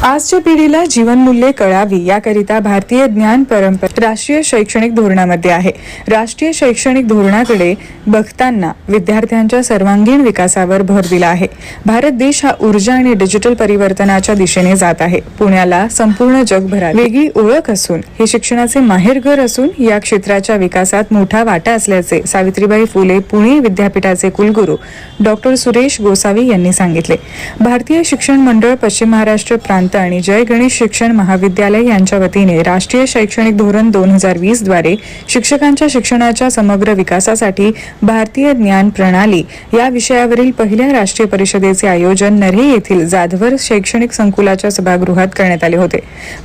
आजच्या पिढीला जीवनमूल्ये कळावी याकरिता भारतीय ज्ञान परंपरा राष्ट्रीय शैक्षणिक धोरणामध्ये आहे. राष्ट्रीय शैक्षणिक धोरणाकडे बघताना विद्यार्थ्यांच्या सर्वांगीण विकासावर भर दिला आहे. भारत देश हा ऊर्जा आणि डिजिटल परिवर्तनाच्या दिशेने जात आहे. पुण्याला संपूर्ण जगभरात वेगळी ओळख असून हे शिक्षणाचे माहेरघर असून या क्षेत्राच्या विकासात मोठा वाटा असल्याचे सावित्रीबाई फुले पुणे विद्यापीठाचे कुलगुरू डॉक्टर सुरेश गोसावी यांनी सांगितले. भारतीय शिक्षण मंडळ पश्चिम महाराष्ट्र प्रांत आणि जय गणेश शिक्षण महाविद्यालय यांच्या वतीने राष्ट्रीय शैक्षणिक धोरण 2020 द्वारे शिक्षकांच्या शिक्षणाच्या समग्र विकासासाठी भारतीय ज्ञान प्रणाली या विषयावरील पहिल्या राष्ट्रीय परिषदेचे आयोजन नऱ्हे येथील जाधवर शैक्षणिक संकुलाच्या सभागृहात करण्यात आले होते.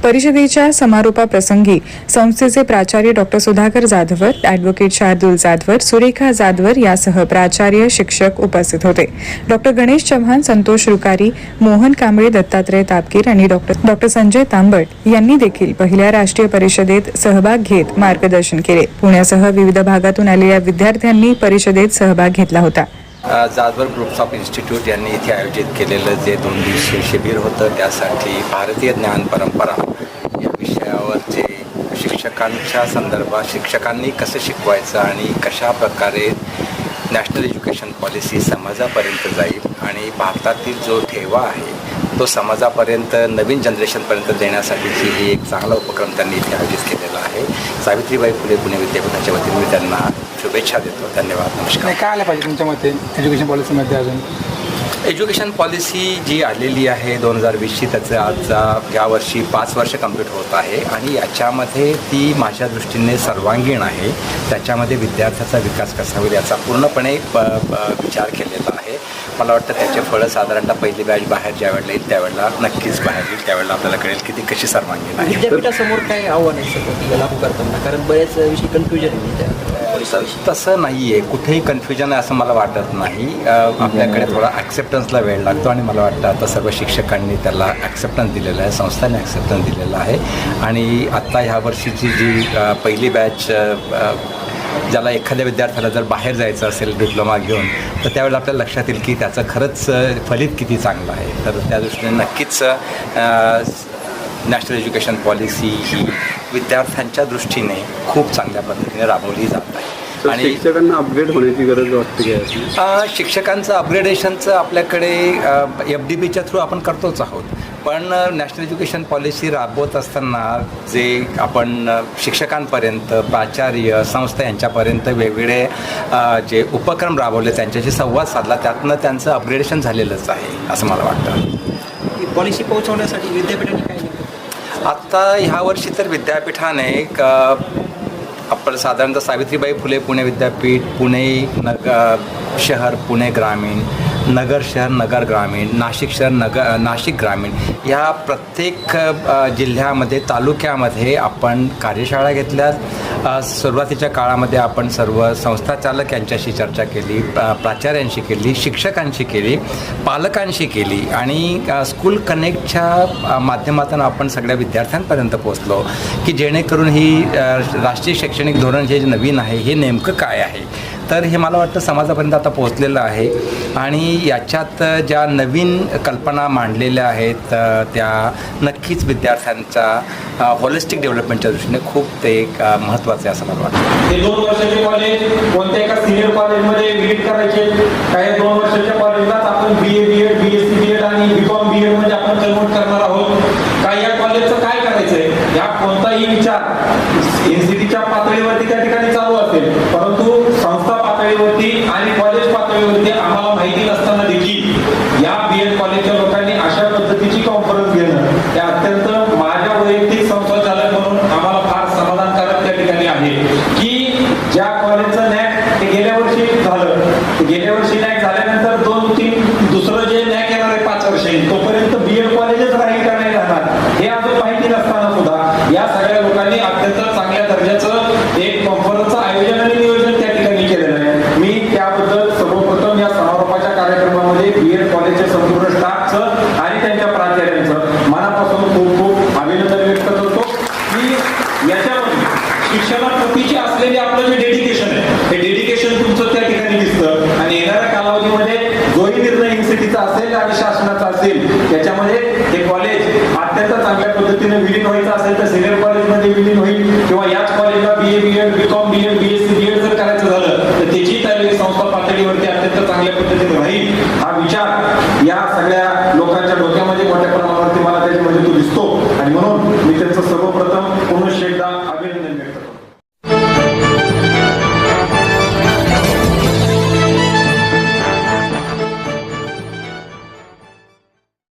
परिषदेच्या समारोपाप्रसंगी संस्थेचे प्राचार्य डॉक्टर सुधाकर जाधवर, ॲडव्होकेट शार्दूल जाधवर, सुरेखा जाधवर यासह प्राचार्य शिक्षक उपस्थित होते. डॉक्टर गणेश चव्हाण, संतोष रुकारी, मोहन कांबळे, दत्तात्रय तापकीर आणि डॉक्टर संजय तांबट यांनी देखील पहिल्या राष्ट्रीय परिषदेत सहभाग घेत मार्गदर्शन केले. पुण्यासह विविध भागातून आलेल्या विद्यार्थ्यांनी परिषदेत सहभाग घेतला होता. जाधवर ग्रुप्स ऑफ इन्स्टिट्यूट यांनी इथे आयोजित केलेलं जे 2 दिवसीय शिबिर होतं त्यासाठी भारतीय ज्ञान परंपरा या विषयावर जे शिक्षकांच्या संदर्भात शिक्षकांनी कसं शिकवायचं आणि कशा प्रकारे नॅशनल एज्युकेशन पॉलिसी समाजापर्यंत जाईल आणि भारतातील जो ठेवा आहे तो समाजापर्यंत नवीन जनरेशनपर्यंत देण्यासाठीची ही एक चांगला उपक्रम त्यांनी इथे आयोजित केलेला आहे. सावित्रीबाई फुले पुणे विद्यापीठाच्या वतीने मी त्यांना शुभेच्छा देतो. धन्यवाद. नमस्कार. काय आलं पाहिजे तुमच्या मते एज्युकेशन पॉलिसीमध्ये? अजून एज्युकेशन पॉलिसी जी आलेली आहे 2020ची, त्याचं आज यावर्षी 5 वर्ष कंप्लीट होत आहे आणि याच्यामध्ये ती माझ्या दृष्टीने सर्वांगीण आहे. त्याच्यामध्ये विद्यार्थ्याचा विकास कसा होईल याचा पूर्णपणे विचार केलेला आहे. मला वाटतं त्याचे फळं साधारणतः पहिली बॅच बाहेर ज्यावेळेला येईल त्यावेळेला नक्कीच बाहेर येईल, त्यावेळेला आपल्याला कळेल की ती कशी सर्वांगीण आहे. विद्यापीठासमोर काय आव्हान आहे सध्या लागू करताना? कारण बरेच विषयी कन्फ्युजन आहे. तसं नाही आहे, कुठेही कन्फ्युजन आहे असं मला वाटत नाही. आपल्याकडे थोडा ॲक्सेप्टन्सला वेळ लागतो आणि मला वाटतं आता सर्व शिक्षकांनी त्याला ॲक्सेप्टन्स दिलेला आहे, संस्थांनी ॲक्सेप्टन्स दिलेला आहे. आणि आत्ता ह्या वर्षीची जी पहिली बॅच ज्याला एखाद्या विद्यार्थ्याला जर बाहेर जायचं असेल डिप्लोमा घेऊन तर त्यावेळेला आपल्याला लक्षात येईल की त्याचं खरंच फलित किती चांगलं आहे. तर त्या दृष्टीने नक्कीच नॅशनल एज्युकेशन पॉलिसी ही विद्यार्थ्यांच्या दृष्टीने खूप चांगल्या पद्धतीने राबवली जात आहे. आणि शिक्षकांना अपग्रेड होण्याची गरज वाटते की शिक्षकांचं अपग्रेडेशनचं आपल्याकडे FDBच्या थ्रू आपण करतोच आहोत. पण नॅशनल एज्युकेशन पॉलिसी राबवत असताना जे आपण शिक्षकांपर्यंत, प्राचार्य, संस्था यांच्यापर्यंत वेगवेगळे जे उपक्रम राबवले त्यांच्याशी संवाद साधला, त्यातनं त्यांचं अपग्रेडेशन झालेलंच आहे असं मला वाटतं. पॉलिसी पोहोचवण्यासाठी विद्यापीठाने काय आत्ता ह्या वर्षी तर विद्यापीठाने आपण साधारणतः सावित्रीबाई फुले पुणे विद्यापीठ, पुणे शहर, पुणे ग्रामीण, नगर शहर, नगर ग्रामीण, नाशिक शहर, नाशिक ग्रामीण या प्रत्येक जिल्ह्यामध्ये, तालुक्यामध्ये आपण कार्यशाळा घेतल्यात. सुरुवातीच्या काळामध्ये आपण सर्व संस्थाचालक यांच्याशी चर्चा केली, प्राचार्यांशी केली, शिक्षकांशी केली, पालकांशी केली आणि स्कूल कनेक्टच्या माध्यमातून आपण सगळ्या विद्यार्थ्यांपर्यंत पोहोचलो की जेणेकरून ही राष्ट्रीय शैक्षणिक धोरण जे नवीन आहे हे नेमकं काय आहे. तर हे मला वाटतं समाजापर्यंत आता पोहोचलेलं आहे आणि याच्यात ज्या नवीन कल्पना मांडलेल्या आहेत त्या नक्कीच विद्यार्थ्यांच्या होलिस्टिक डेव्हलपमेंटच्या दृष्टीने खूप ते एक महत्त्वाचं आहे असं मला वाटतं. हे 2 वर्षाचे कॉलेज कोणत्या एका सिनियर कॉलेजमध्ये विलीन करायचे, काही 2 वर्षाच्या कॉलेजलाच आपण BA BEd, BSc BEd आणि BCom BEd मध्ये आपण कन्वर्ट करणार आहोत. काही या कॉलेजचं काय करायचंय या कोणताही विचार एनसीटीच्या पातळीवरती त्या ठिकाणी चालू असेल, परंतु संस्था पातळीवरती आणि कॉलेज पातळीवरती आम्हाला माहिती नसताना देखील या BEd कॉलेजच्या लोकांनी अशा पद्धतीची कॉन्फरन्स घेणं हे अत्यंत माझ्या वैयक्तिक संशोधक म्हणून आम्हाला फार समाधानकारक त्या ठिकाणी आहे की ज्या कॉलेजचं नॅक ते गेल्या वर्षी झालं, गेल्या वर्षी नॅक झाल्यानंतर 2-3 दुसरं जे नॅक येणार आहे 5 वर्षांनी तोपर्यंत BEd कॉलेजच राहील का नाही राहणार हे अजून माहिती नसताना सुद्धा या सगळ्या लोकांनी अत्यंत चांगल्या दर्जाचं एक कॉन्फरन्सचं आयोजन आणि नियोजन त्या ठिकाणी केलेलं आहे. मी त्याबद्दल सर्वप्रथम या समारोपाच्या कार्यक्रमामध्ये BEd कॉलेजच्या संपूर्ण स्टाफचं आणि त्यांच्या प्राचार्यांचं मनापासून खूप खूप अभिनंदन व्यक्त करतो की याच्यामध्ये शिक्षणाप्रतीची असलेली आपलं जे डेडिकेशन आहे अत्यंत चांगल्या पद्धतीने विलीन व्हायचं असेल तर सिनियर कॉलेजमध्ये विलीन होईल किंवा याच कॉलेजला BA BEd BCom BEd BSc BEd जर करायचं झालं तर त्याची तयारी संस्था पातळीवरती अत्यंत चांगल्या पद्धतीने राहील. हा विचार या सगळ्या लोकांच्या डोक्यामध्ये मोठ्या प्रमाणावरती मला त्याच्यामध्ये तो दिसतो आणि म्हणून मी त्यांचं सर्वप्रथम पुनश्च एकदा अभिनंदन